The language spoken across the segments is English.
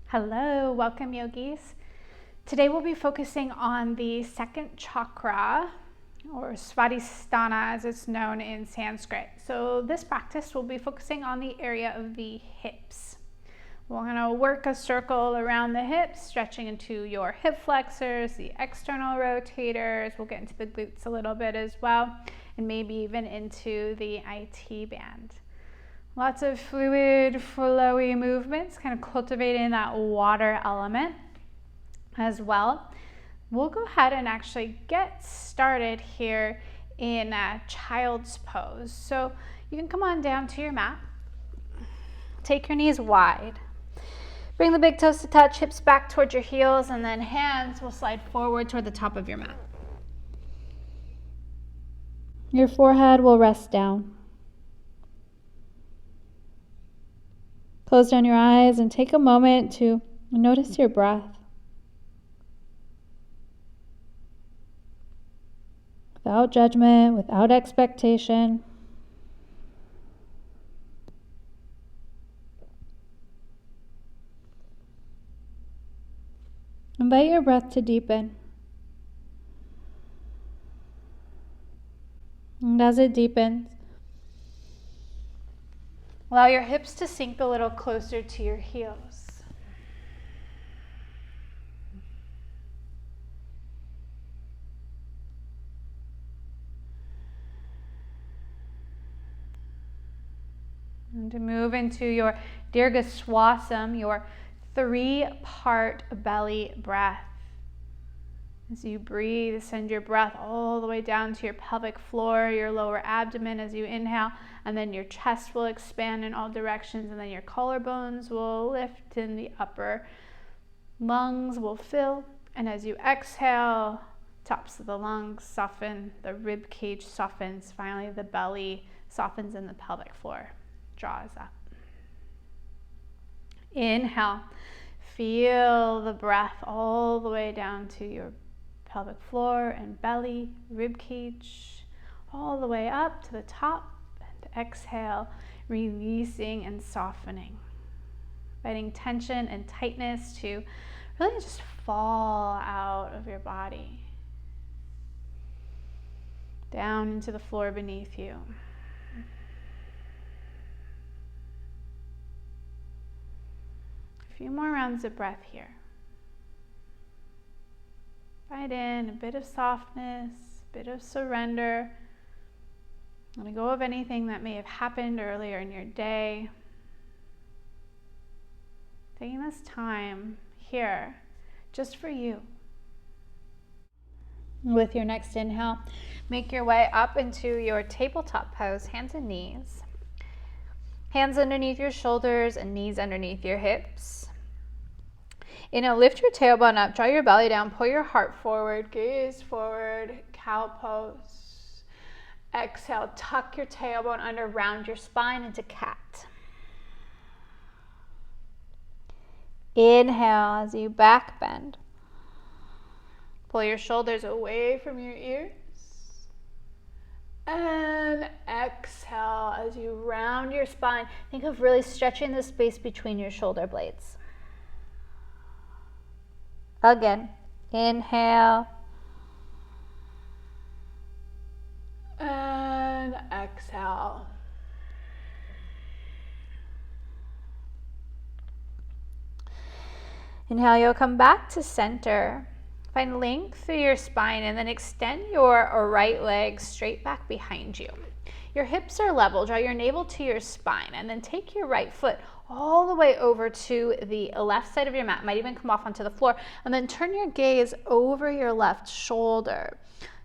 Hello, welcome yogis. Today we'll be focusing on the second chakra, or Svadisthana as it's known in Sanskrit. So this practice will be focusing on the area of the hips. We're going to work a circle around the hips, stretching into your hip flexors, the external rotators. We'll get into the glutes a little bit as well, and maybe even into the IT band. Lots of fluid, flowy movements, kind of cultivating that water element as well. We'll go ahead and actually get started here in a child's pose. So you can come on down to your mat. Take your knees wide. Bring the big toes to touch, hips back towards your heels, and then hands will slide forward toward the top of your mat. Your forehead will rest down. Close down your eyes and take a moment to notice your breath. Without judgment, without expectation. Invite your breath to deepen. And as it deepens, allow your hips to sink a little closer to your heels. And to move into your Dirghaswasam, your 3-part belly breath. As you breathe, send your breath all the way down to your pelvic floor, your lower abdomen as you inhale, and then your chest will expand in all directions, and then your collarbones will lift and the upper lungs will fill. And as you exhale, tops of the lungs soften, the rib cage softens, finally the belly softens and the pelvic floor draws up. Inhale, feel the breath all the way down to your pelvic floor and belly, rib cage, all the way up to the top. And exhale, releasing and softening. Inviting tension and tightness to really just fall out of your body. Down into the floor beneath you. A few more rounds of breath here. Invite in a bit of softness, a bit of surrender. Let go of anything that may have happened earlier in your day. Taking this time here just for you. With your next inhale, make your way up into your tabletop pose, hands and knees. Hands underneath your shoulders and knees underneath your hips. Inhale, lift your tailbone up, draw your belly down, pull your heart forward, gaze forward, cow pose. Exhale, tuck your tailbone under, round your spine into cat. Inhale as you back bend. Pull your shoulders away from your ears. And exhale as you round your spine. Think of really stretching the space between your shoulder blades. Again, inhale. And exhale. Inhale, you'll come back to center. Find length through your spine and then extend your right leg straight back behind you. Your hips are level. Draw your navel to your spine and then take your right foot all the way over to the left side of your mat. Might even come off onto the floor. And then turn your gaze over your left shoulder.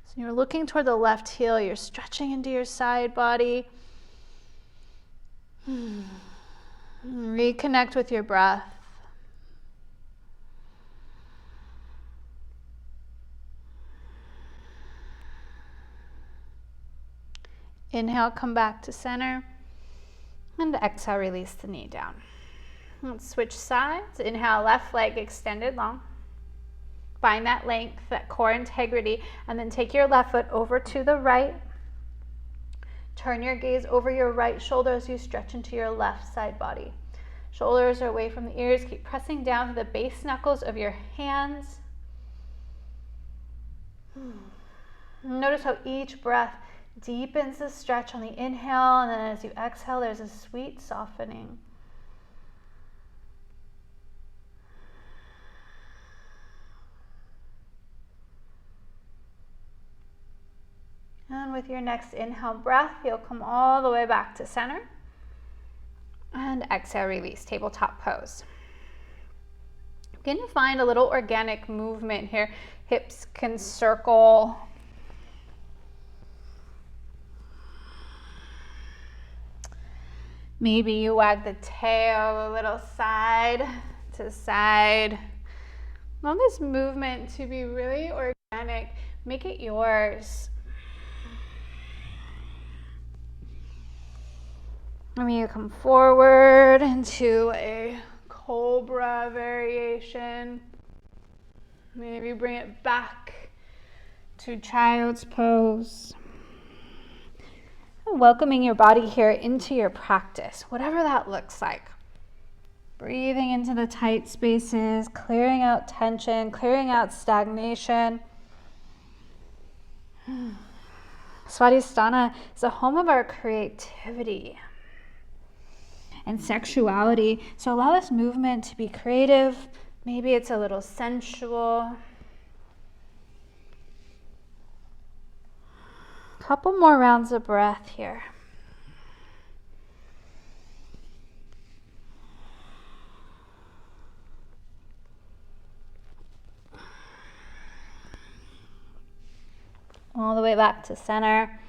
So you're looking toward the left heel. You're stretching into your side body. Reconnect with your breath. Inhale, come back to center. And exhale, release the knee down. Let's switch sides. Inhale, left leg extended long. Find that length, that core integrity, and then take your left foot over to the right. Turn your gaze over your right shoulder as you stretch into your left side body. Shoulders are away from the ears. Keep pressing down to the base knuckles of your hands. Notice how each breath deepens the stretch on the inhale, and then as you exhale, there's a sweet softening. And with your next inhale breath, you'll come all the way back to center. And exhale, release, tabletop pose. Begin to find a little organic movement here. Hips can circle. Maybe you wag the tail a little side to side. Want this movement to be really organic. Make it yours. Maybe you come forward into a cobra variation. Maybe bring it back to child's pose. And welcoming your body here into your practice, whatever that looks like. Breathing into the tight spaces, clearing out tension, clearing out stagnation. Svadisthana is the home of our creativity and sexuality. So allow this movement to be creative. Maybe it's a little sensual. Couple more rounds of breath here. All the way back to center.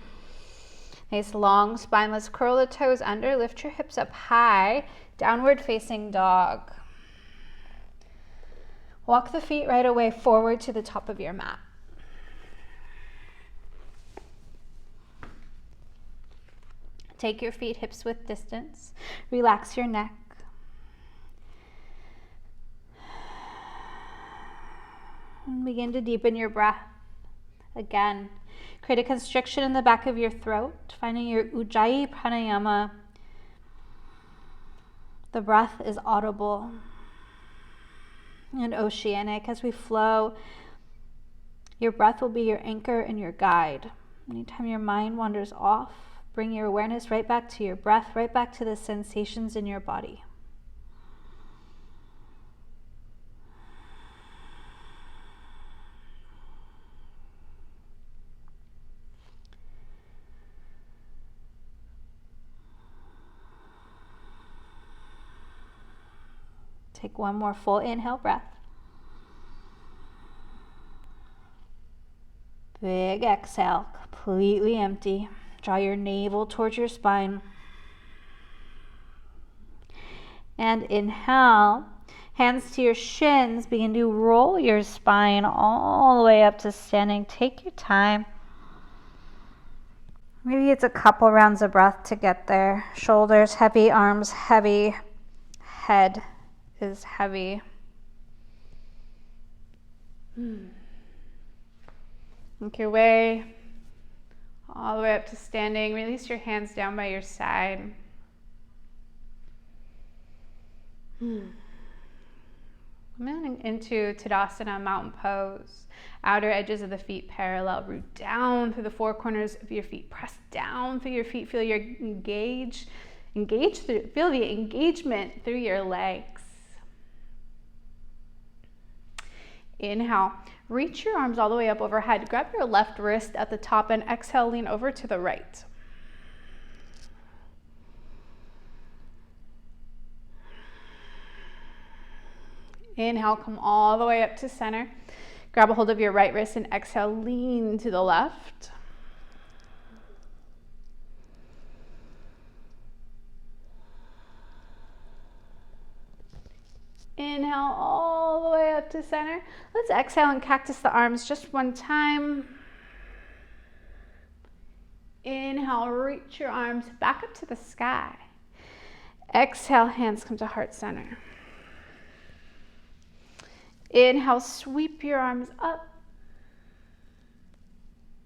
Nice long spine. Let's curl the toes under. Lift your hips up high. Downward facing dog. Walk the feet right away forward to the top of your mat. Take your feet hips width distance. Relax your neck. And begin to deepen your breath. Again, create a constriction in the back of your throat, finding your Ujjayi pranayama. The breath is audible and oceanic as we flow. Your breath will be your anchor and your guide. Anytime your mind wanders off, bring your awareness right back to your breath, right back to the sensations in your body. Take one more full inhale breath. Big exhale, completely empty. Draw your navel towards your spine. And inhale, hands to your shins. Begin to roll your spine all the way up to standing. Take your time. Maybe it's a couple rounds of breath to get there. Shoulders heavy, arms heavy, head is heavy. Make your way all the way up to standing. Release your hands down by your side. Come into Tadasana, mountain pose. Outer edges of the feet parallel. Root down through the four corners of your feet. Press down through your feet. Feel your feel the engagement through your legs. Inhale, reach your arms all the way up overhead. Grab your left wrist at the top and exhale, lean over to the right. Inhale, come all the way up to center. Grab a hold of your right wrist and exhale, lean to the left. Inhale all the way up to center. Let's exhale and cactus the arms just one time. Inhale, reach your arms back up to the sky. Exhale, hands come to heart center. Inhale, sweep your arms up.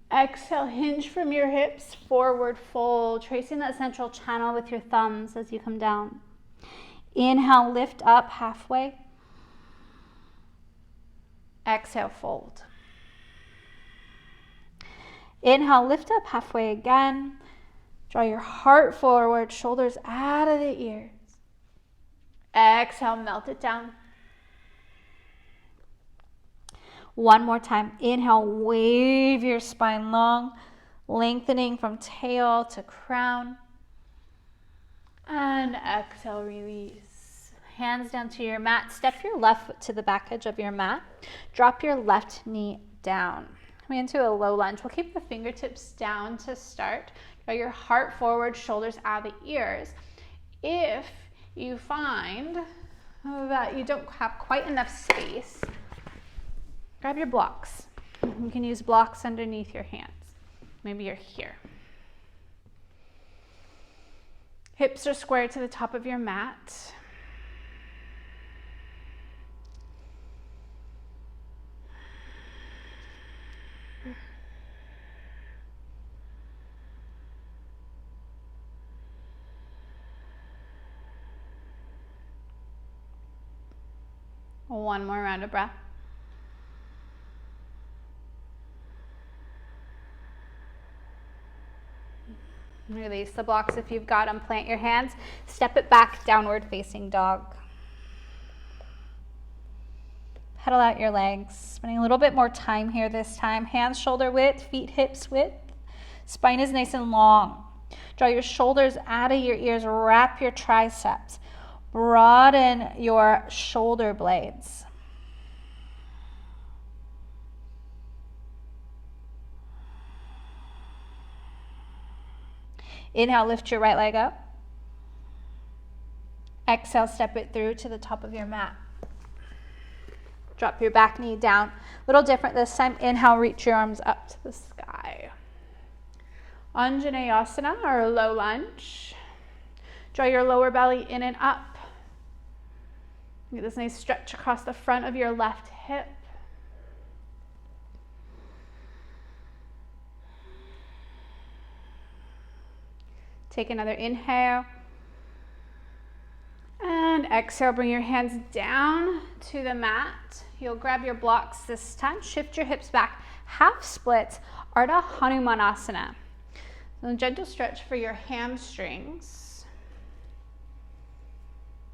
Exhale, hinge from your hips, forward fold, tracing that central channel with your thumbs as you come down. Inhale, lift up halfway. Exhale, fold. Inhale, lift up halfway again. Draw your heart forward, shoulders out of the ears. Exhale, melt it down. One more time. Inhale, wave your spine long, lengthening from tail to crown. And exhale, release. Hands down to your mat. Step your left foot to the back edge of your mat. Drop your left knee down. Coming into a low lunge. We'll keep the fingertips down to start. Draw your heart forward, shoulders out of the ears. If you find that you don't have quite enough space, grab your blocks. You can use blocks underneath your hands. Maybe you're here. Hips are square to the top of your mat. One more round of breath. Release the blocks if you've got them. Plant your hands. Step it back, downward facing dog. Pedal out your legs. Spending a little bit more time here this time. Hands shoulder width, feet hips width. Spine is nice and long. Draw your shoulders out of your ears. Wrap your triceps. Broaden your shoulder blades. Inhale, lift your right leg up. Exhale, step it through to the top of your mat. Drop your back knee down. A little different this time. Inhale, reach your arms up to the sky. Anjaneyasana, or low lunge. Draw your lower belly in and up. Get this nice stretch across the front of your left hip. Take another inhale. And exhale, bring your hands down to the mat. You'll grab your blocks this time. Shift your hips back. Half splits, Ardha Hanumanasana. So a gentle stretch for your hamstrings.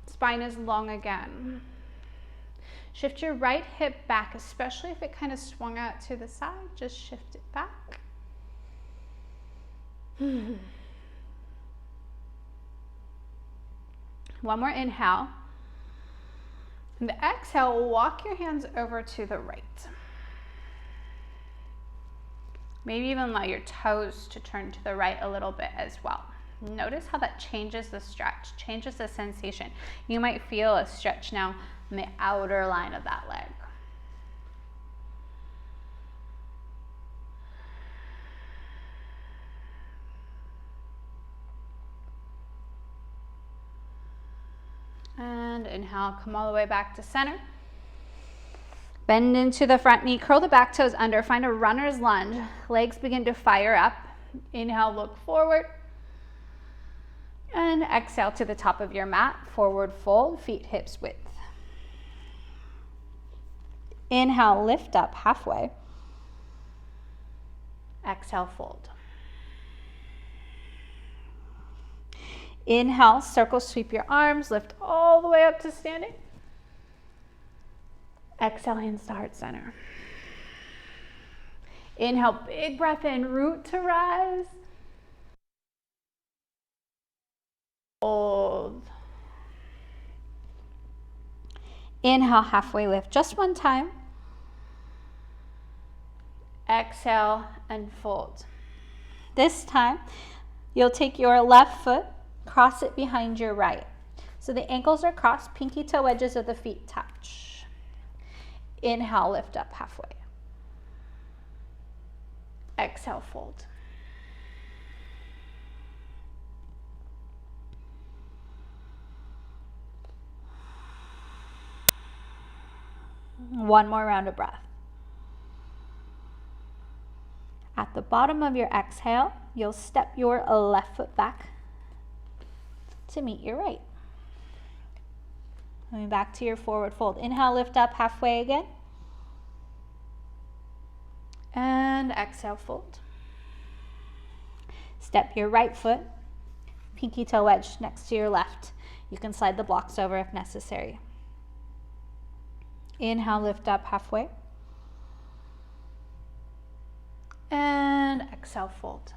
Spine is long again. Shift your right hip back, especially if it kind of swung out to the side. Just shift it back. One more inhale. And the exhale, walk your hands over to the right. Maybe even allow your toes to turn to the right a little bit as well. Notice how that changes the stretch, changes the sensation. You might feel a stretch now in the outer line of that leg. And inhale, come all the way back to center. Bend into the front knee, curl the back toes under, find a runner's lunge. Legs begin to fire up. Inhale, look forward. And exhale to the top of your mat, forward fold, feet hips width. Inhale, lift up halfway. Exhale, fold. Inhale, circle sweep your arms, lift all the way up to standing. Exhale, hands to heart center. Inhale, big breath in, root to rise. Hold. Inhale, halfway lift, just one time. Exhale and fold. This time, you'll take your left foot, cross it behind your right. So the ankles are crossed, pinky toe edges of the feet touch. Inhale, lift up halfway. Exhale, fold. One more round of breath. At the bottom of your exhale, you'll step your left foot back to meet your right. Coming back to your forward fold. Inhale, lift up halfway again. And exhale, fold. Step your right foot, pinky toe wedge next to your left. You can slide the blocks over if necessary. Inhale, lift up halfway. And exhale, fold.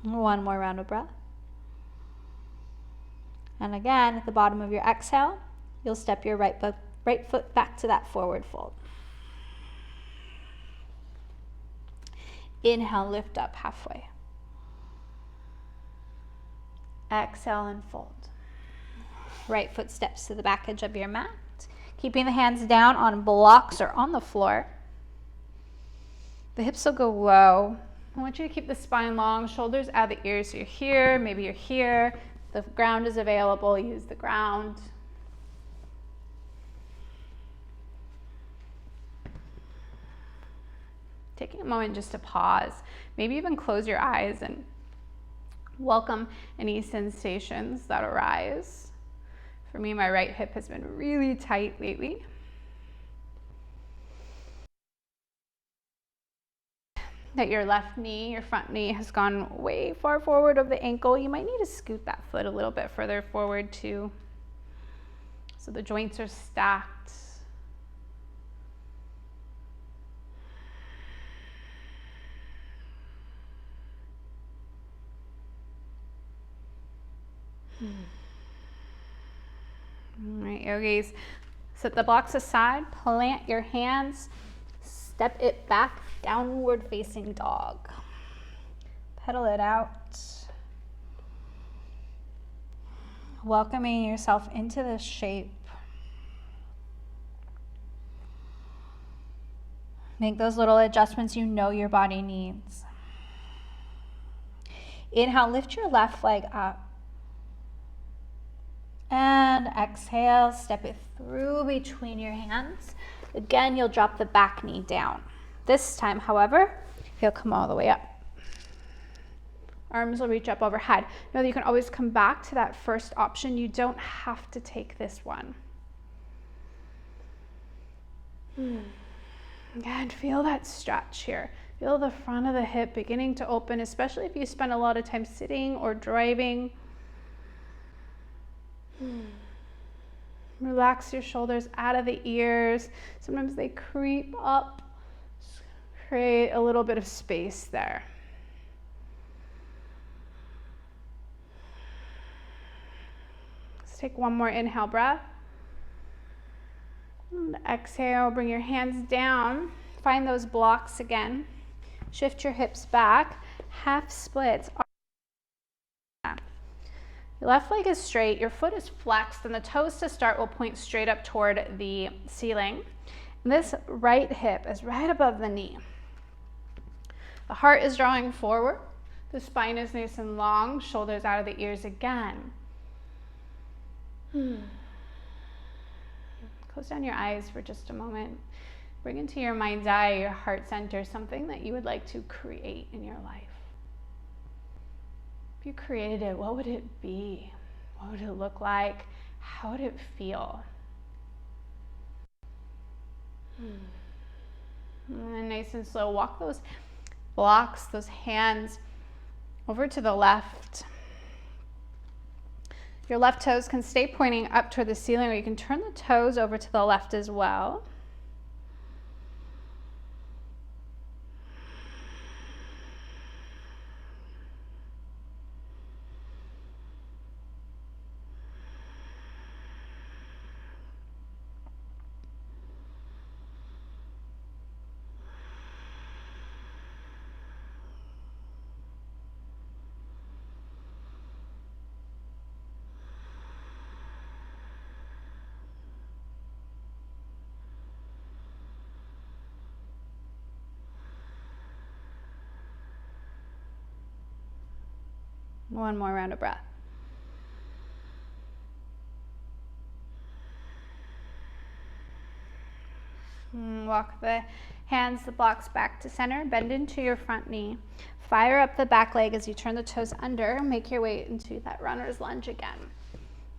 One more round of breath. And again, at the bottom of your exhale, you'll step your right foot back to that forward fold. Inhale, lift up halfway. Exhale and fold. Right foot steps to the back edge of your mat, keeping the hands down on blocks or on the floor. The hips will go low. I want you to keep the spine long, shoulders out of the ears. So you're here, maybe you're here. The ground is available, use the ground. Taking a moment just to pause. Maybe even close your eyes and welcome any sensations that arise. For me, my right hip has been really tight lately. That your left knee, your front knee has gone way far forward of the ankle. You might need to scoot that foot a little bit further forward too. So the joints are stacked. All right, yogis, set the blocks aside, plant your hands, step it back, downward facing dog. Pedal it out. Welcoming yourself into this shape. Make those little adjustments you know your body needs. Inhale, lift your left leg up. And exhale, step it through between your hands. Again, you'll drop the back knee down. This time, however, you'll come all the way up. Arms will reach up overhead. Know that you can always come back to that first option. You don't have to take this one. Again, feel that stretch here. Feel the front of the hip beginning to open, especially if you spend a lot of time sitting or driving. Relax your shoulders out of the ears. Sometimes they creep up. Create a little bit of space there. Let's take one more inhale breath. And exhale, bring your hands down. Find those blocks again. Shift your hips back. Half splits. Your left leg is straight, your foot is flexed, and the toes to start will point straight up toward the ceiling. And this right hip is right above the knee. The heart is drawing forward. The spine is nice and long, shoulders out of the ears again. Close down your eyes for just a moment. Bring into your mind's eye, your heart center, something that you would like to create in your life. If you created it, what would it be? What would it look like? How would it feel? And then nice and slow, walk those blocks, those hands over to the left. Your left toes can stay pointing up toward the ceiling, or you can turn the toes over to the left as well. One more round of breath. Walk the hands, the blocks back to center. Bend into your front knee. Fire up the back leg as you turn the toes under. Make your way into that runner's lunge again.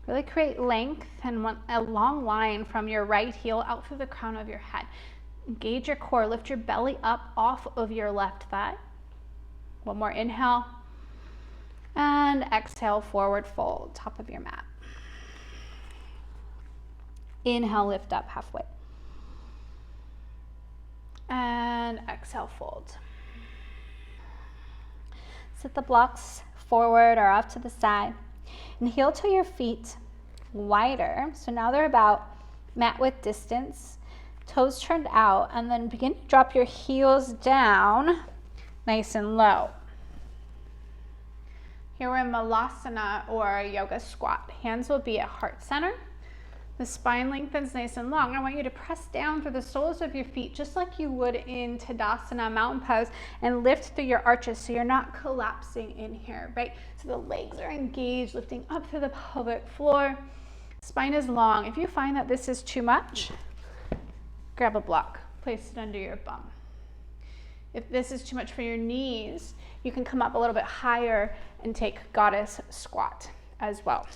Really create length and a long line from your right heel out through the crown of your head. Engage your core. Lift your belly up off of your left thigh. One more inhale. And exhale, forward fold, top of your mat. Inhale, lift up halfway. And exhale, fold. Sit the blocks forward or off to the side. And heel to your feet wider. So now they're about mat width distance. Toes turned out. And then begin to drop your heels down nice and low. Here we're in Malasana or yoga squat. Hands will be at heart center. The spine lengthens nice and long. I want you to press down through the soles of your feet just like you would in Tadasana, mountain pose, and lift through your arches so you're not collapsing in here, right? So the legs are engaged, lifting up through the pelvic floor. Spine is long. If you find that this is too much, grab a block, place it under your bum. If this is too much for your knees, you can come up a little bit higher and take goddess squat as well.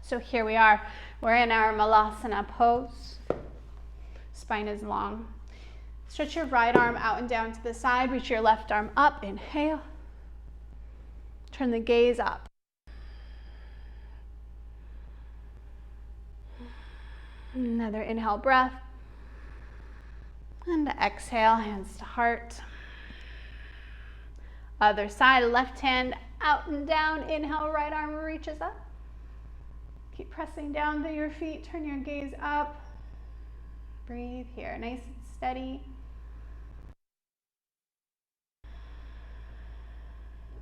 So here we are. We're in our Malasana pose. Spine is long. Stretch your right arm out and down to the side. Reach your left arm up. Inhale. Turn the gaze up. Another inhale breath. And exhale, hands to heart. Other side, left hand out and down. Inhale, right arm reaches up. Keep pressing down through your feet. Turn your gaze up. Breathe here, nice and steady.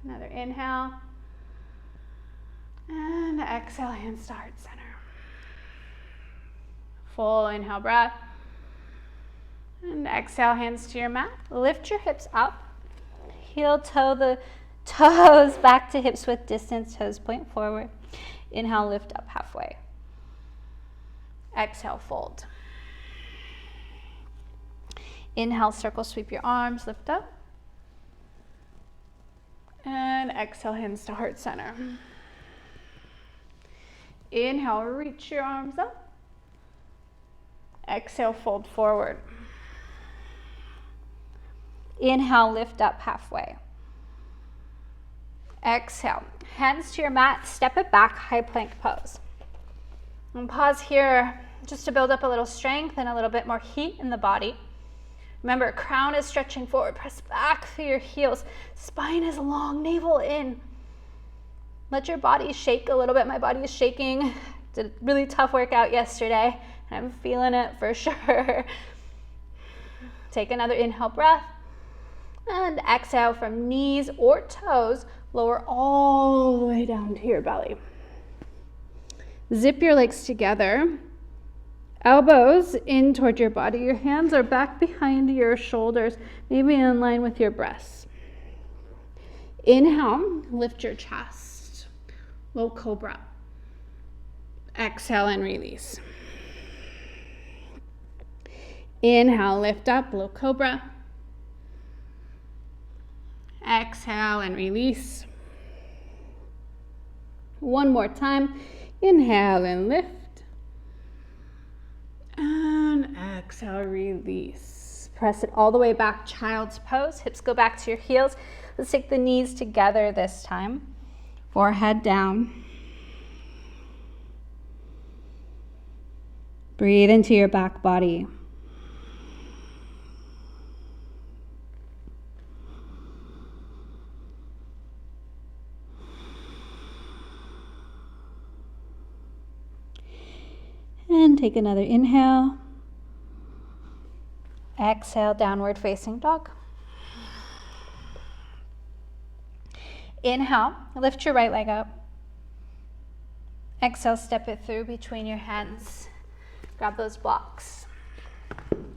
Another inhale. And exhale, hands to heart center. Full inhale breath. And exhale, hands to your mat. Lift your hips up. Heel toe the toes back to hips width distance. Toes point forward. Inhale, lift up halfway. Exhale, fold. Inhale, circle sweep your arms, lift up. And exhale, hands to heart center. Inhale, reach your arms up. Exhale, fold forward. Inhale, lift up halfway. Exhale, hands to your mat, step it back, high plank pose. And pause here just to build up a little strength and a little bit more heat in the body. Remember, crown is stretching forward, press back through your heels. Spine is long, navel in. Let your body shake a little bit. My body is shaking. Did a really tough workout yesterday, and I'm feeling it for sure. Take another inhale breath. And exhale from knees or toes, lower all the way down to your belly. Zip your legs together. Elbows in toward your body. Your hands are back behind your shoulders, maybe in line with your breasts. Inhale, lift your chest. Low cobra. Exhale and release. Inhale, lift up, low cobra. Exhale and release. One more time. Inhale and lift. And exhale, release. Press it all the way back, child's pose. Hips go back to your heels. Let's take the knees together this time. Forehead down. Breathe into your back body. And take another inhale. Exhale, downward facing dog. Inhale, lift your right leg up. Exhale, step it through between your hands. Grab those blocks.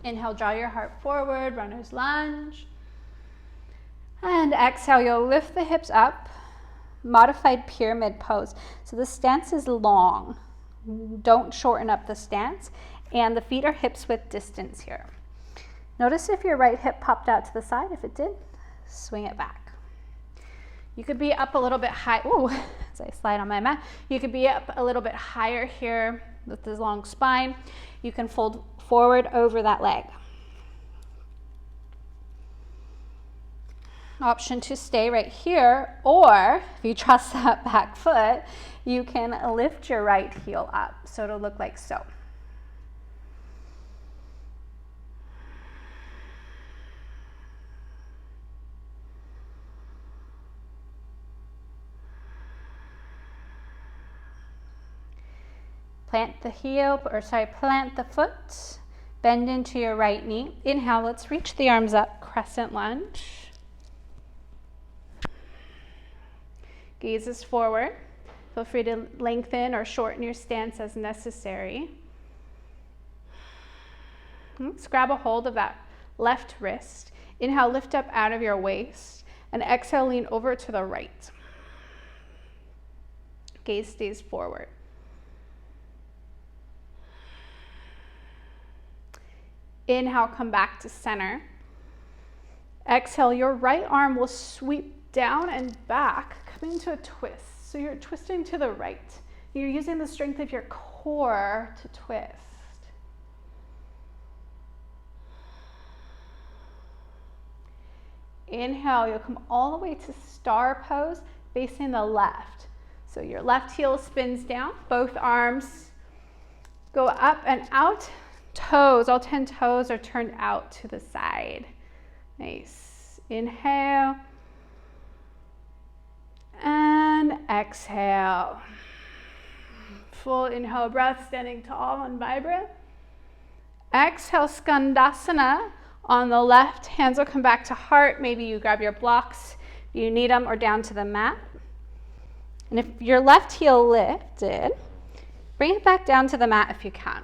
Inhale, draw your heart forward, runner's lunge. And exhale, you'll lift the hips up. Modified pyramid pose. So the stance is long. Don't shorten up the stance. And the feet are hips width distance here. Notice if your right hip popped out to the side. If it did, swing it back. You could be up a little bit high. Ooh, as I slide on my mat. You could be up a little bit higher here with this long spine. You can fold forward over that leg. Option to stay right here, or if you trust that back foot, you can lift your right heel up. So it'll look like so. Plant the foot, bend into your right knee. Inhale, let's reach the arms up, crescent lunge. Gazes forward. Feel free to lengthen or shorten your stance as necessary. Let's grab a hold of that left wrist. Inhale, lift up out of your waist, and exhale, lean over to the right. Gaze stays forward. Inhale, come back to center. Exhale, your right arm will sweep down and back, come into a twist. So you're twisting to the right. You're using the strength of your core to twist. Inhale, you'll come all the way to star pose, facing the left. So your left heel spins down, both arms go up and out. Toes, all 10 toes are turned out to the side. Nice. Inhale. And exhale. Full inhale breath, standing tall and vibrant. Exhale, Skandasana. On the left, hands will come back to heart. Maybe you grab your blocks, if you need them, or down to the mat. And if your left heel lifted, bring it back down to the mat if you can.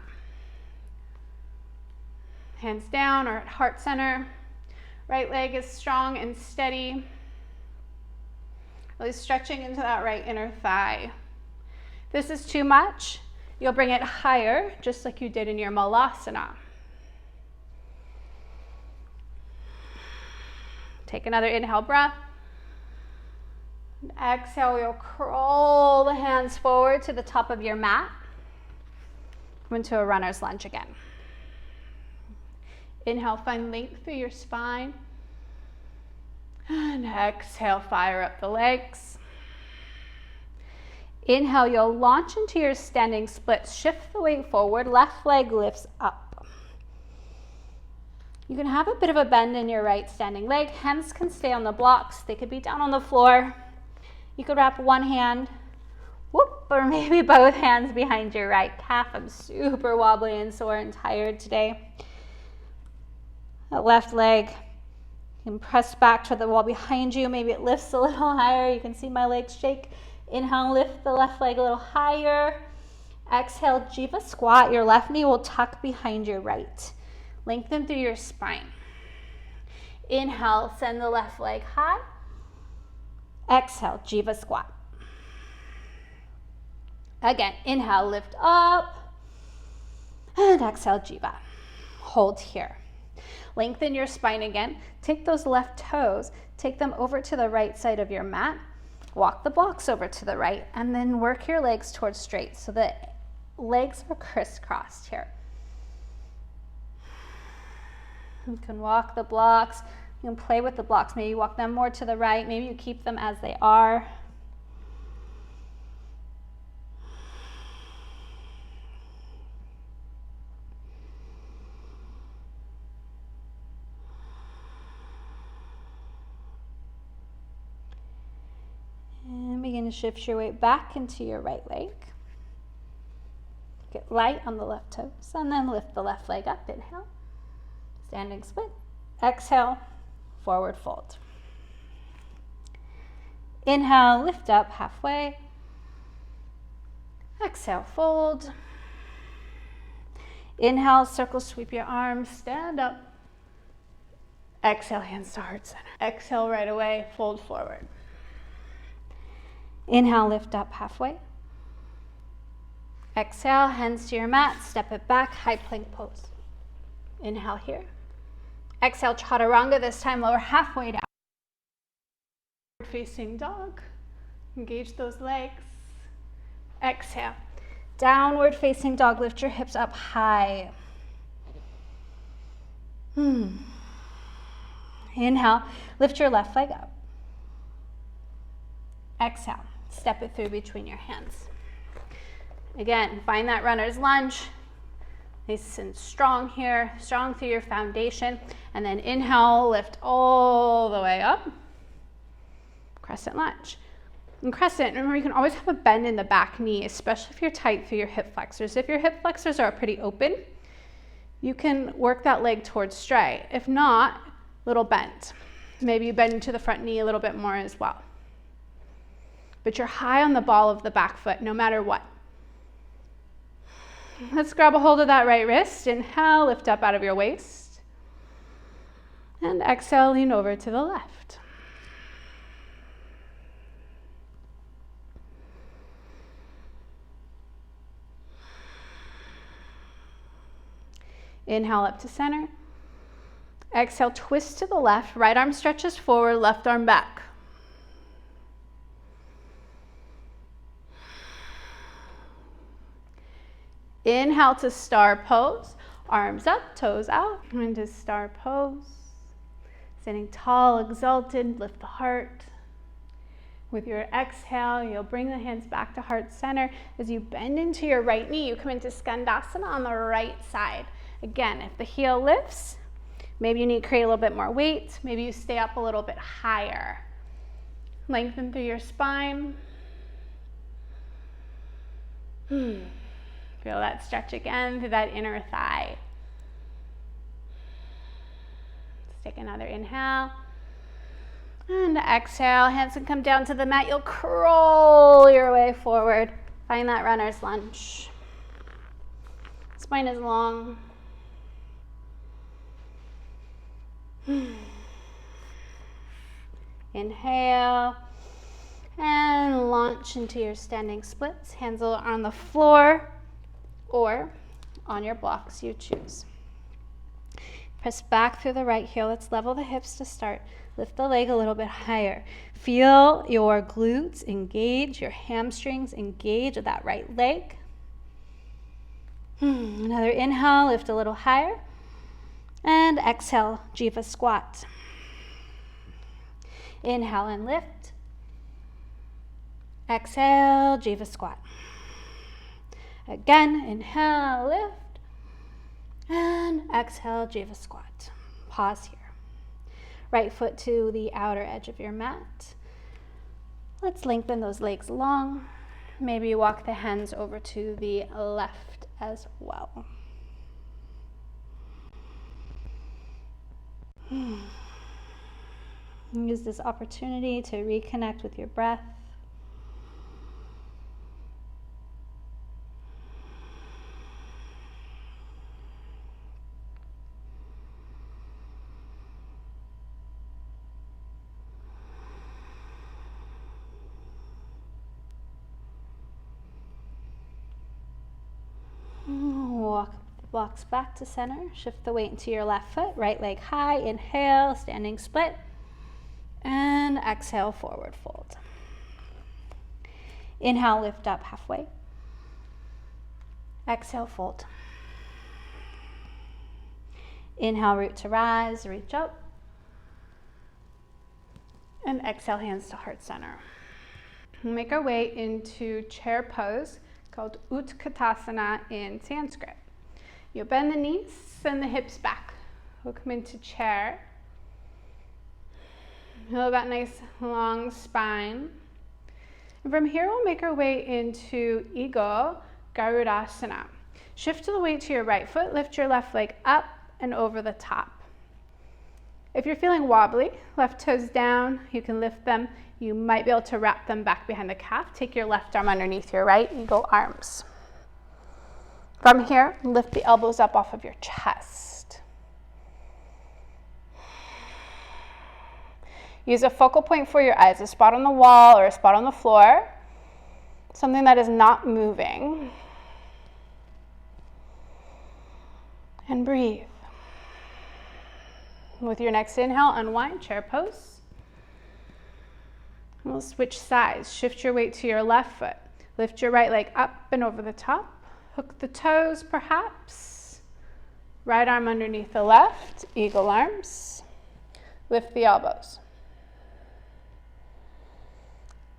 Hands down or at heart center. Right leg is strong and steady. Really stretching into that right inner thigh. If this is too much, you'll bring it higher, just like you did in your Malasana. Take another inhale breath. And exhale, you'll crawl the hands forward to the top of your mat. Come into a runner's lunge again. Inhale, find length through your spine. And exhale, fire up the legs. Inhale, you'll launch into your standing splits. Shift the weight forward, left leg lifts up. You can have a bit of a bend in your right standing leg. Hands can stay on the blocks. They could be down on the floor. You could wrap one hand, or maybe both hands behind your right calf. I'm super wobbly and sore and tired today. That left leg, you can press back to the wall behind you. Maybe it lifts a little higher. You can see my legs shake. Inhale, lift the left leg a little higher. Exhale, Jiva squat. Your left knee will tuck behind your right. Lengthen through your spine. Inhale, send the left leg high. Exhale, Jiva squat. Again, inhale, lift up. And exhale, Jiva. Hold here. Lengthen your spine again. Take those left toes, take them over to the right side of your mat. Walk the blocks over to the right, and then work your legs towards straight so that legs are crisscrossed here. You can walk the blocks. You can play with the blocks. Maybe you walk them more to the right. Maybe you keep them as they are. And begin to shift your weight back into your right leg. Get light on the left toes, and then lift the left leg up. Inhale. Standing split. Exhale, forward fold. Inhale, lift up halfway. Exhale, fold. Inhale, circle, sweep your arms, stand up. Exhale, hands to heart center. Exhale right away, fold forward. Inhale, lift up halfway. Exhale, hands to your mat, step it back, high plank pose. Inhale here. Exhale, chaturanga, this time lower halfway down. Facing dog. Engage those legs. Exhale. Downward facing dog, lift your hips up high. Inhale, lift your left leg up. Exhale, step it through between your hands. Again, find that runner's lunge. Nice and strong here, strong through your foundation. And then inhale, lift all the way up. Crescent lunge. In crescent, remember you can always have a bend in the back knee, especially if you're tight through your hip flexors. If your hip flexors are pretty open, you can work that leg towards straight. If not, little bend. Maybe you bend into the front knee a little bit more as well. But you're high on the ball of the back foot no matter what. Let's grab a hold of that right wrist. Inhale, lift up out of your waist. And exhale, lean over to the left. Inhale up to center. Exhale, twist to the left. Right arm stretches forward, left arm back. Inhale to star pose. Arms up, toes out. Into star pose. Standing tall, exalted, lift the heart. With your exhale, you'll bring the hands back to heart center. As you bend into your right knee, you come into Skandasana on the right side. Again, if the heel lifts, maybe you need to create a little bit more weight. Maybe you stay up a little bit higher. Lengthen through your spine. Feel that stretch again through that inner thigh. Let's take another inhale. And exhale, hands can come down to the mat. You'll crawl your way forward. Find that runner's lunge. Spine is long. Inhale and launch into your standing splits. Hands are on the floor or on your blocks, you choose. Press back through the right heel. Let's level the hips to start. Lift the leg a little bit higher. Feel your glutes engage, your hamstrings engage with that right leg. Another inhale, lift a little higher. And exhale, Jiva squat. Inhale and lift. Exhale, Jiva squat. Again, inhale, lift. And exhale, Jiva squat. Pause here. Right foot to the outer edge of your mat. Let's lengthen those legs long. Maybe walk the hands over to the left as well. Use this opportunity to reconnect with your breath. Walk the blocks back to center. Shift the weight into your left foot. Right leg high. Inhale, standing split. And exhale, forward fold. Inhale, lift up halfway. Exhale, fold. Inhale, root to rise, reach up. And exhale, hands to heart center. We'll make our way into chair pose called Utkatasana in Sanskrit. You'll bend the knees, send the hips back. We'll come into chair. Feel that nice long spine. And from here, we'll make our way into Ego Garudasana. Shift the weight to your right foot, lift your left leg up and over the top. If you're feeling wobbly, left toes down, you can lift them. You might be able to wrap them back behind the calf. Take your left arm underneath your right, eagle arms. From here, lift the elbows up off of your chest. Use a focal point for your eyes, a spot on the wall or a spot on the floor, something that is not moving. And breathe. With your next inhale, unwind, chair pose. We'll switch sides. Shift your weight to your left foot. Lift your right leg up and over the top. Hook the toes, perhaps. Right arm underneath the left, eagle arms. Lift the elbows.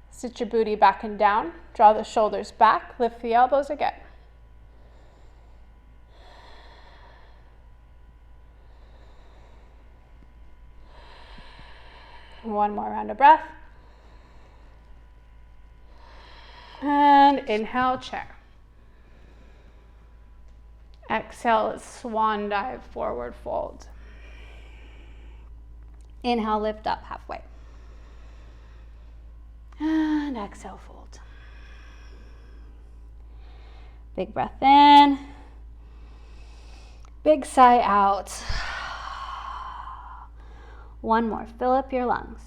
Sit your booty back and down. Draw the shoulders back. Lift the elbows again. One more round of breath. And inhale, chair. Exhale, swan dive, forward fold. Inhale, lift up halfway. And exhale, fold. Big breath in. Big sigh out. One more, fill up your lungs.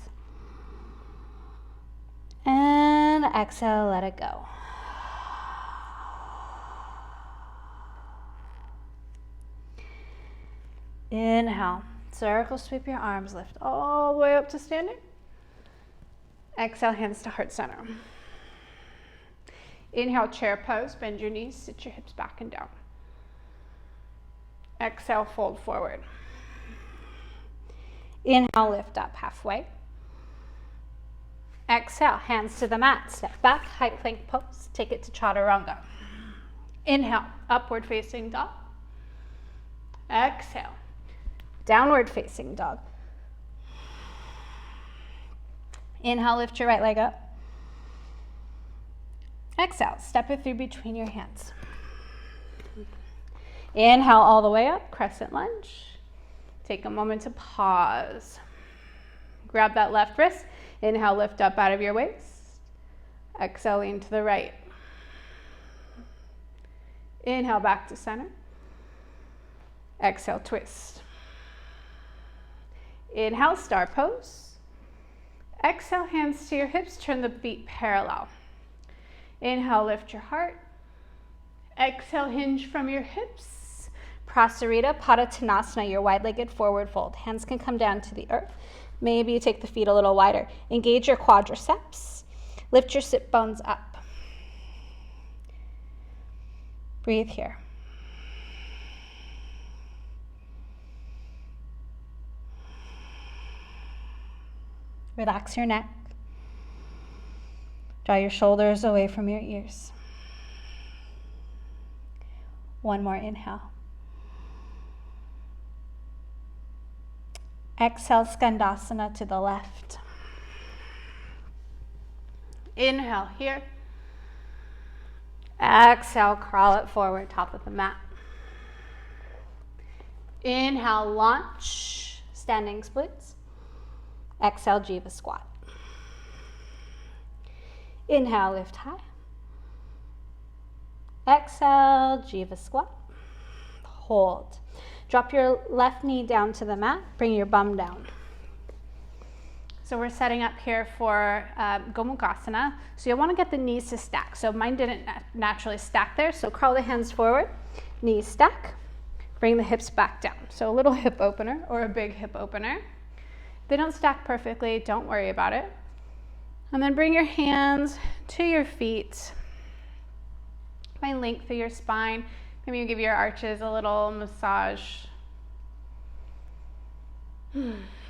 And exhale, let it go. Inhale, circle sweep your arms, lift all the way up to standing. Exhale, hands to heart center. Inhale, chair pose, bend your knees, sit your hips back and down. Exhale, fold forward. Inhale, lift up halfway. Exhale, hands to the mat, step back, high plank pose, take it to chaturanga. Inhale, upward facing dog. Exhale, Downward facing dog. Inhale, lift your right leg up. Exhale, step it through between your hands. Inhale all the way up, crescent lunge. take a moment to pause. Grab that left wrist. Inhale, lift up out of your waist. Exhale, lean to the right. Inhale, back to center. Exhale, twist. Inhale, star pose. Exhale, hands to your hips, turn the feet parallel. Inhale, lift your heart. Exhale, hinge from your hips. Prasarita Padottanasana, your wide-legged forward fold. Hands can come down to the earth. Maybe you take the feet a little wider. Engage your quadriceps. Lift your sit bones up. Breathe here. Relax your neck. Draw your shoulders away from your ears. One more inhale. Exhale, Skandasana to the left. Inhale here. Exhale, crawl it forward, top of the mat. Inhale, launch, standing splits. Exhale, Jiva squat. Inhale, lift high. Exhale, Jiva squat. Hold. Drop your left knee down to the mat. Bring your bum down. So we're setting up here for Gomukhasana. So you'll want to get the knees to stack. So mine didn't naturally stack there. So curl the hands forward, knees stack. Bring the hips back down. So a little hip opener or a big hip opener. If they don't stack perfectly, don't worry about it. And then bring your hands to your feet. Find length through your spine. Maybe you give your arches a little massage.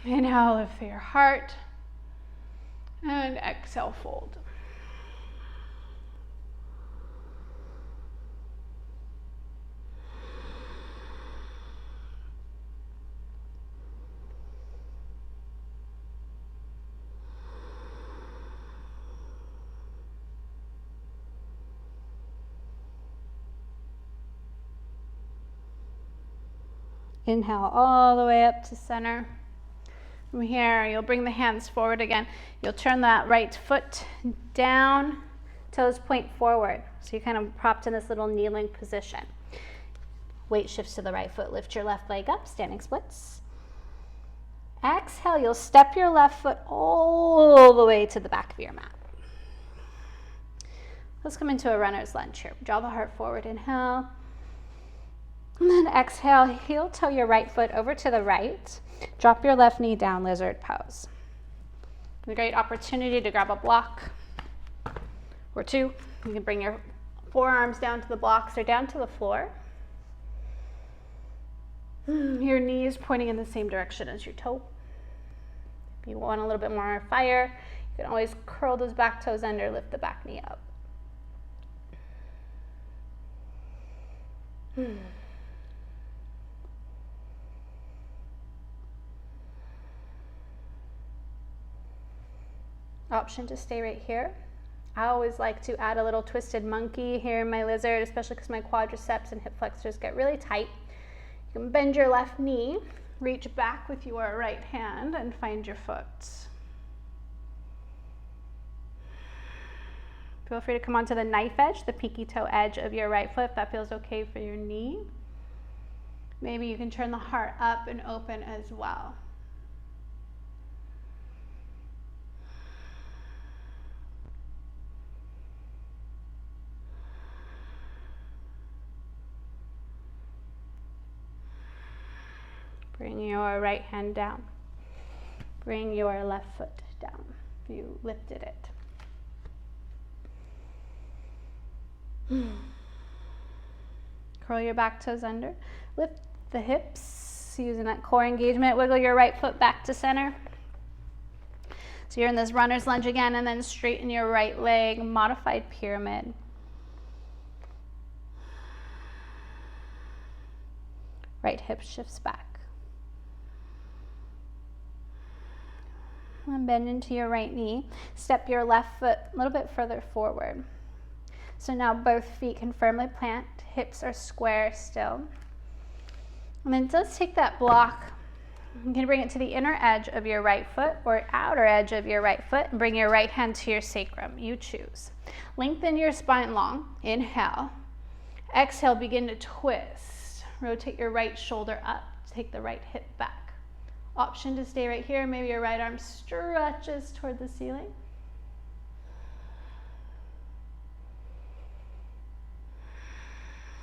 Inhale, lift through your heart. And exhale, fold. Inhale all the way up to center. From here, you'll bring the hands forward again. You'll turn that right foot down, toes point forward. So you're kind of propped in this little kneeling position. Weight shifts to the right foot. Lift your left leg up, standing splits. Exhale, you'll step your left foot all the way to the back of your mat. Let's come into a runner's lunge here. Draw the heart forward, inhale. And then exhale, heel toe your right foot over to the right. Drop your left knee down, lizard pose. A great opportunity to grab a block or two. You can bring your forearms down to the blocks or down to the floor. Your knee is pointing in the same direction as your toe. If you want a little bit more fire, you can always curl those back toes under, lift the back knee up. Option to stay right here. I always like to add a little twisted monkey here in my lizard, especially because my quadriceps and hip flexors get really tight. You can bend your left knee, reach back with your right hand, and find your foot. Feel free to come onto the knife edge, the pinky toe edge of your right foot if that feels okay for your knee. Maybe you can turn the heart up and open as well. Bring your right hand down. Bring your left foot down. You lifted it. Curl your back toes under. Lift the hips using that core engagement. Wiggle your right foot back to center. So you're in this runner's lunge again, and then straighten your right leg, modified pyramid. Right hip shifts back. And bend into your right knee. Step your left foot a little bit further forward. So now both feet can firmly plant. Hips are square still. And then just take that block. You can bring it to the inner edge of your right foot or outer edge of your right foot and bring your right hand to your sacrum. You choose. Lengthen your spine long. Inhale. Exhale, begin to twist. Rotate your right shoulder up. Take the right hip back. Option to stay right here. Maybe your right arm stretches toward the ceiling.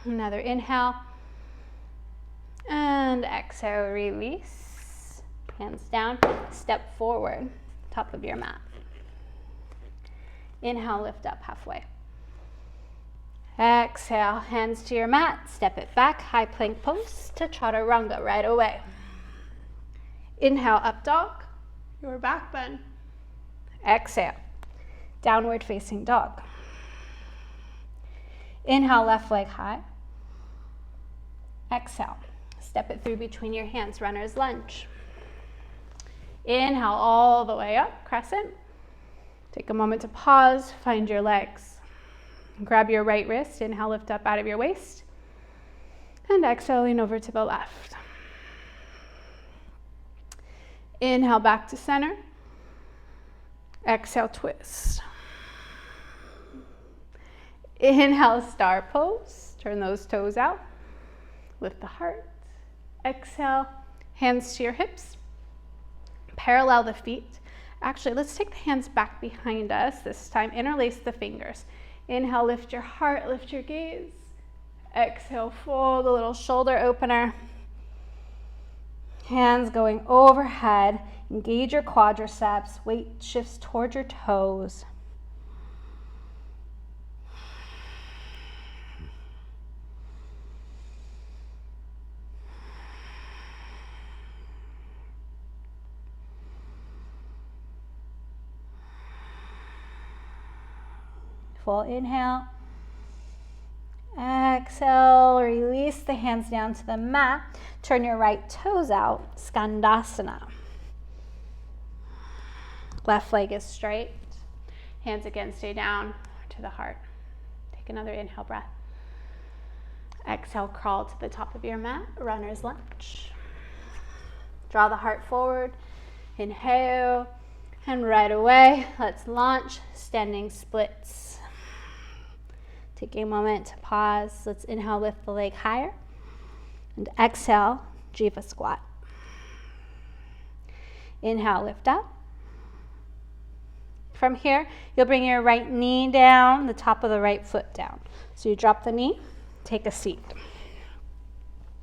Another inhale. And exhale, release. Hands down, step forward, top of your mat. Inhale, lift up halfway. Exhale, hands to your mat, step it back, high plank pose to chaturanga right away. Inhale, up dog, your back bend. Exhale, downward facing dog. Inhale, left leg high. Exhale, step it through between your hands, runner's lunge. Inhale all the way up, crescent. Take a moment to pause, find your legs. Grab your right wrist, inhale, lift up out of your waist. And exhale, lean over to the left. Inhale, back to center. Exhale, twist. Inhale, star pose. Turn those toes out. Lift the heart. Exhale, hands to your hips. Parallel the feet. Actually, let's take the hands back behind us this time. Interlace the fingers. Inhale, lift your heart, lift your gaze. Exhale, fold a little shoulder opener. Hands going overhead. Engage your quadriceps. Weight shifts towards your toes. Full inhale. Exhale, release the hands down to the mat. Turn your right toes out, Skandasana. Left leg is straight. Hands again stay down to the heart. Take another inhale breath. Exhale, crawl to the top of your mat, runner's lunge. Draw the heart forward. Inhale, and right away, let's launch standing splits. Take a moment to pause. Let's inhale, lift the leg higher. And exhale, Jiva squat. Inhale, lift up. From here, you'll bring your right knee down, the top of the right foot down. So you drop the knee, take a seat.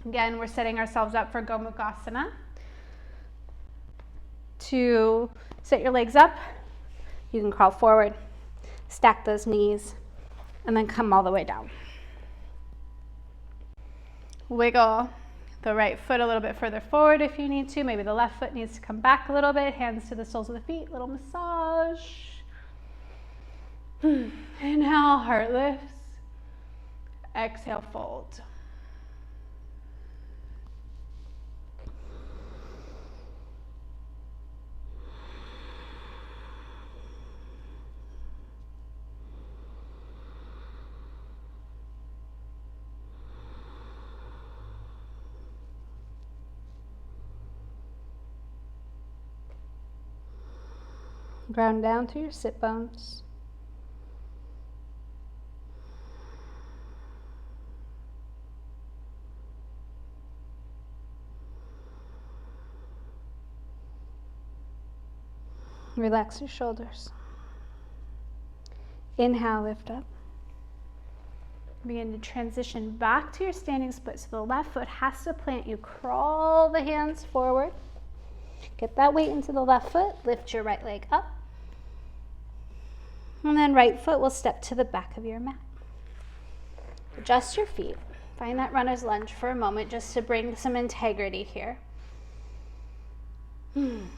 Again, we're setting ourselves up for Gomukhasana. To sit your legs up, you can crawl forward, stack those knees, and then come all the way down. Wiggle the right foot a little bit further forward if you need to. Maybe the left foot needs to come back a little bit. Hands to the soles of the feet, little massage. Inhale, heart lifts. Exhale, fold. Ground down through your sit bones. Relax your shoulders. Inhale, lift up. Begin to transition back to your standing split. So the left foot has to plant. You crawl the hands forward. Get that weight into the left foot. Lift your right leg up. And then right foot will step to the back of your mat. Adjust your feet. Find that runner's lunge for a moment just to bring some integrity here. And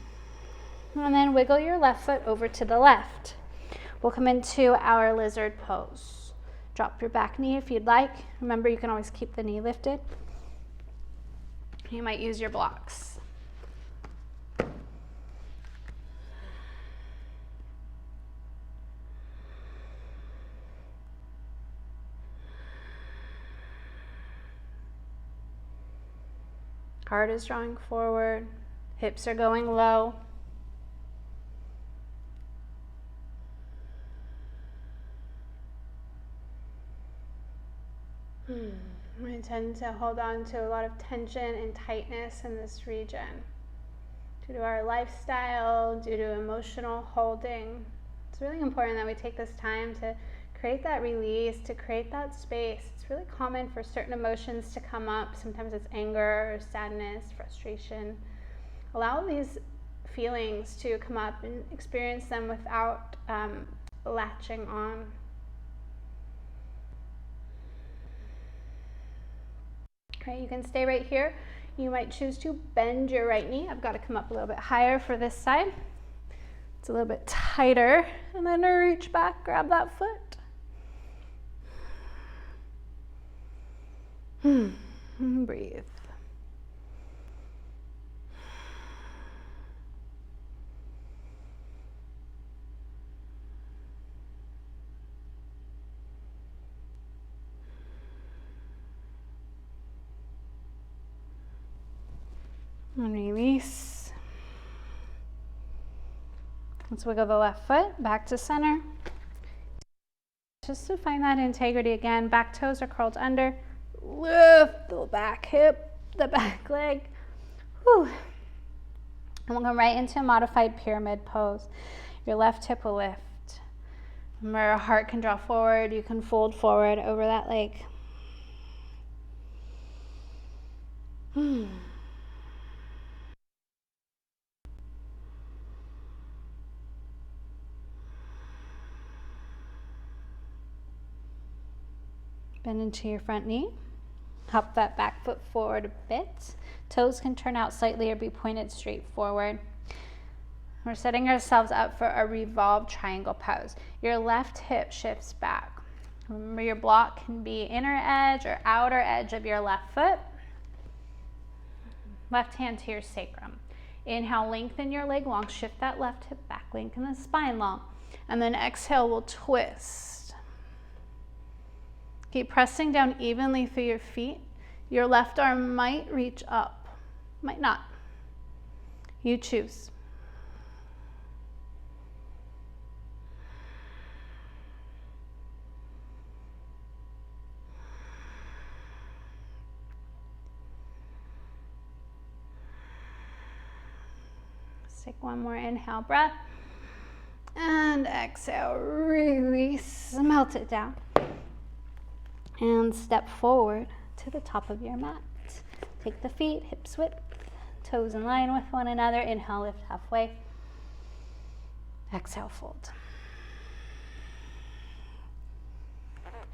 then wiggle your left foot over to the left. We'll come into our lizard pose. Drop your back knee if you'd like. Remember, you can always keep the knee lifted. You might use your blocks. Heart is drawing forward, hips are going low. We tend to hold on to a lot of tension and tightness in this region due to our lifestyle, due to emotional holding. It's really important that we take this time to create that release, to create that space. It's really common for certain emotions to come up. Sometimes it's anger, sadness, frustration. Allow these feelings to come up and experience them without latching on. Okay, you can stay right here. You might choose to bend your right knee. I've got to come up a little bit higher for this side. It's a little bit tighter. And then reach back, grab that foot. Breathe. And release. Let's wiggle the left foot back to center. Just to find that integrity again. Back toes are curled under. Lift the back hip, the back leg. Whew. And we'll come right into a modified pyramid pose. Your left hip will lift. Remember, heart can draw forward. You can fold forward over that leg. Bend into your front knee. Hop that back foot forward a bit. Toes can turn out slightly or be pointed straight forward. We're setting ourselves up for a revolved triangle pose. Your left hip shifts back. Remember, your block can be inner edge or outer edge of your left foot. Left hand to your sacrum. Inhale, lengthen your leg long. Shift that left hip back, lengthen the spine long. And then exhale, we'll twist. Keep pressing down evenly through your feet. Your left arm might reach up, might not. You choose. Let's take one more inhale breath. And exhale, release, melt it down. And step forward to the top of your mat. Take the feet, hips width, toes in line with one another. Inhale, lift halfway. Exhale, fold.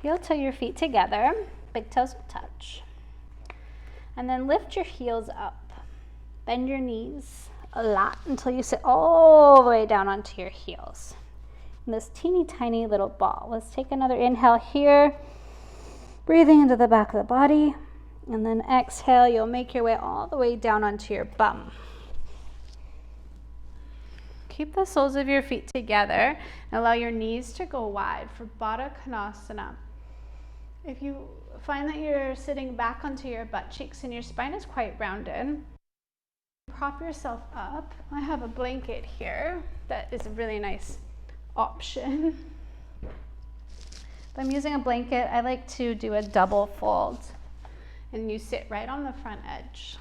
Heel toe your feet together. Big toes will touch. And then lift your heels up. Bend your knees a lot until you sit all the way down onto your heels. In this teeny tiny little ball. Let's take another inhale here. Breathing into the back of the body. And then exhale, you'll make your way all the way down onto your bum. Keep the soles of your feet together and allow your knees to go wide for Baddha Konasana. If you find that you're sitting back onto your butt cheeks and your spine is quite rounded, prop yourself up. I have a blanket here that is a really nice option. If I'm using a blanket, I like to do a double fold. And you sit right on the front edge.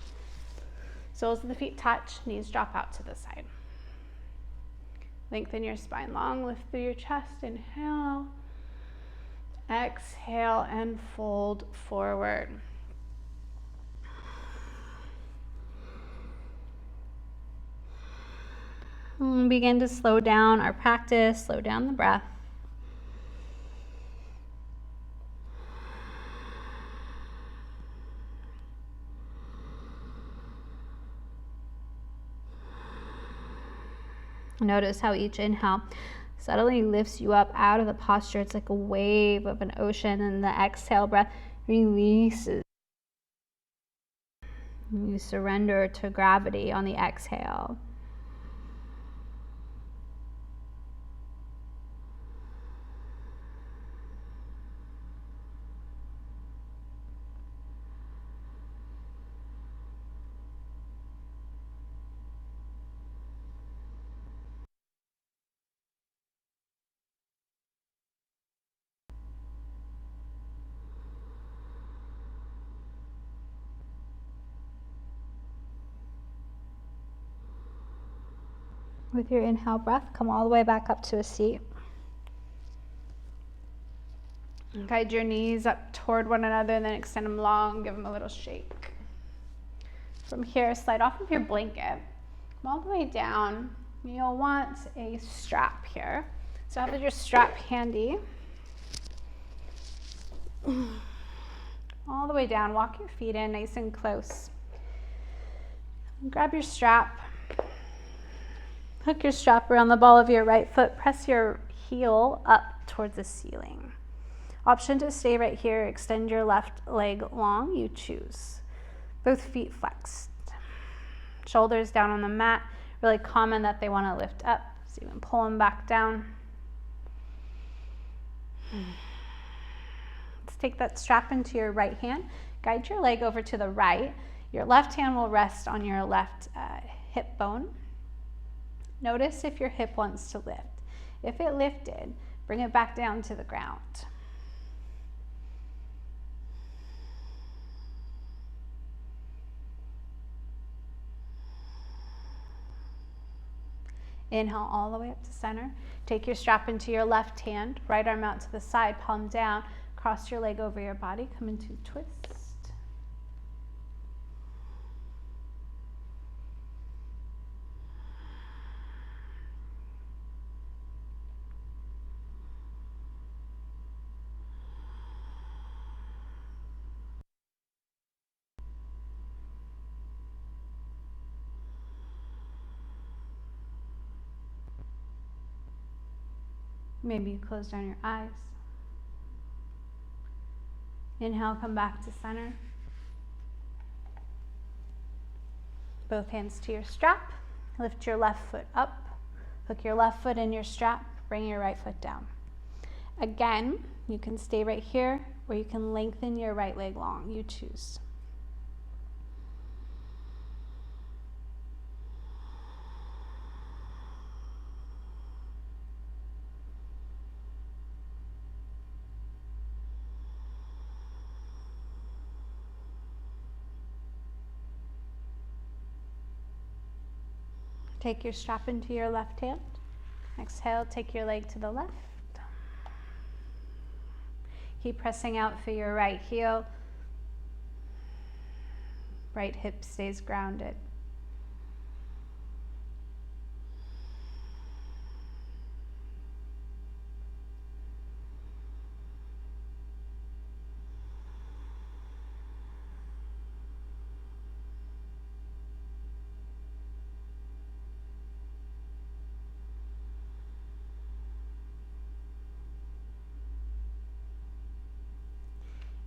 Soles of the feet touch, knees drop out to the side. Lengthen your spine long, lift through your chest, inhale. Exhale and fold forward. And begin to slow down our practice, slow down the breath. Notice how each inhale subtly lifts you up out of the posture. It's like a wave of an ocean, and the exhale breath releases. You surrender to gravity on the exhale. With your inhale breath, come all the way back up to a seat. Guide your knees up toward one another and then extend them long, give them a little shake. From here, slide off of your blanket, come all the way down. You'll want a strap here. So have your strap handy. All the way down, walk your feet in nice and close. Grab your strap. Hook your strap around the ball of your right foot. Press your heel up towards the ceiling. Option to stay right here. Extend your left leg long. You choose. Both feet flexed. Shoulders down on the mat. Really common that they want to lift up. So you can pull them back down. Let's take that strap into your right hand. Guide your leg over to the right. Your left hand will rest on your left hip bone. Notice if your hip wants to lift. If it lifted, bring it back down to the ground. Inhale all the way up to center. Take your strap into your left hand, right arm out to the side, palm down. Cross your leg over your body, come into twist. Maybe you close down your eyes. Inhale, come back to center. Both hands to your strap. Lift your left foot up. Hook your left foot in your strap. Bring your right foot down. Again, you can stay right here or you can lengthen your right leg long. You choose. Take your strap into your left hand. Exhale, take your leg to the left. Keep pressing out through your right heel. Right hip stays grounded.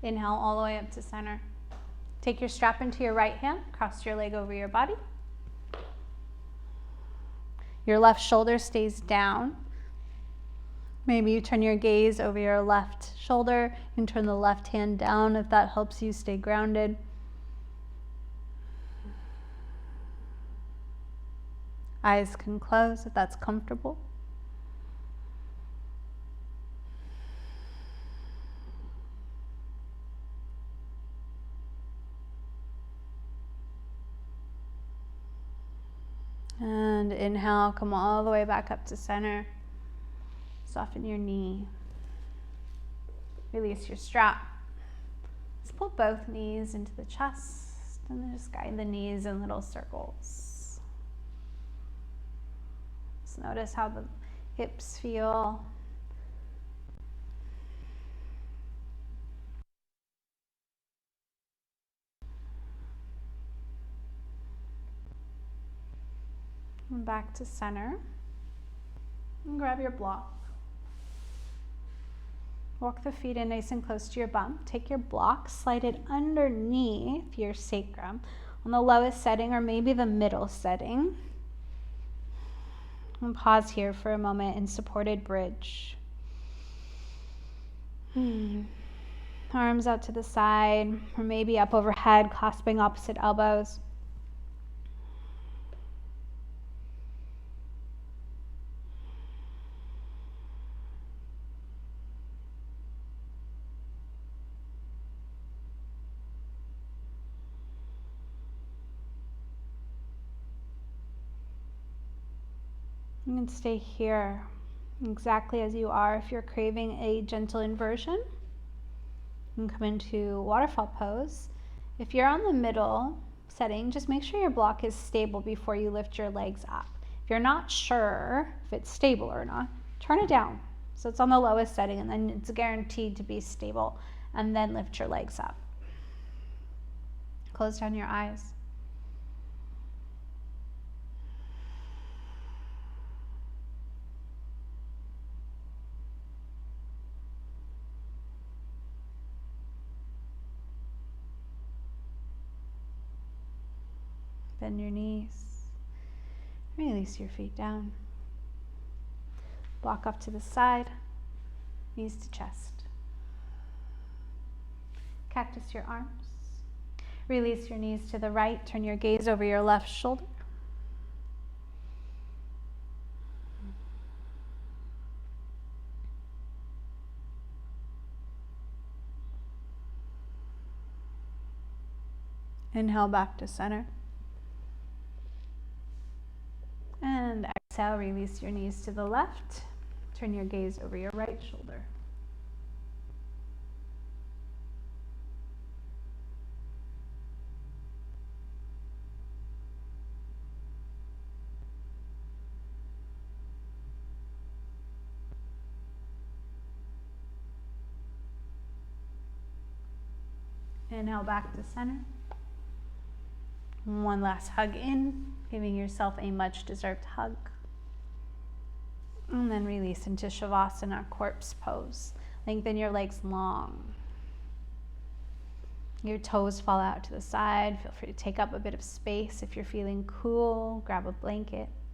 Inhale all the way up to center. Take your strap into your right hand, cross your leg over your body. Your left shoulder stays down. Maybe you turn your gaze over your left shoulder. You can turn the left hand down if that helps you stay grounded. Eyes can close if that's comfortable. And inhale, come all the way back up to center. Soften your knee. Release your strap. Just pull both knees into the chest and then just guide the knees in little circles. Just notice how the hips feel. And back to center. And grab your block. Walk the feet in nice and close to your bum. Take your block, slide it underneath your sacrum on the lowest setting or maybe the middle setting. And pause here for a moment in supported bridge. Arms out to the side or maybe up overhead, clasping opposite elbows. You can stay here exactly as you are. If you're craving a gentle inversion, you can come into waterfall pose. If you're on the middle setting, just make sure your block is stable before you lift your legs up. If you're not sure if it's stable or not, turn it down so it's on the lowest setting and then it's guaranteed to be stable, and then lift your legs up. Close down your eyes. Bend your knees. Release your feet down. Block off to the side, knees to chest. Cactus your arms. Release your knees to the right. Turn your gaze over your left shoulder. Inhale back to center. And exhale, release your knees to the left. Turn your gaze over your right shoulder. Inhale back to center. One last hug in, giving yourself a much deserved hug. And then release into Shavasana, corpse pose. Lengthen your legs long. Your toes fall out to the side. Feel free to take up a bit of space. If you're feeling cool, grab a blanket.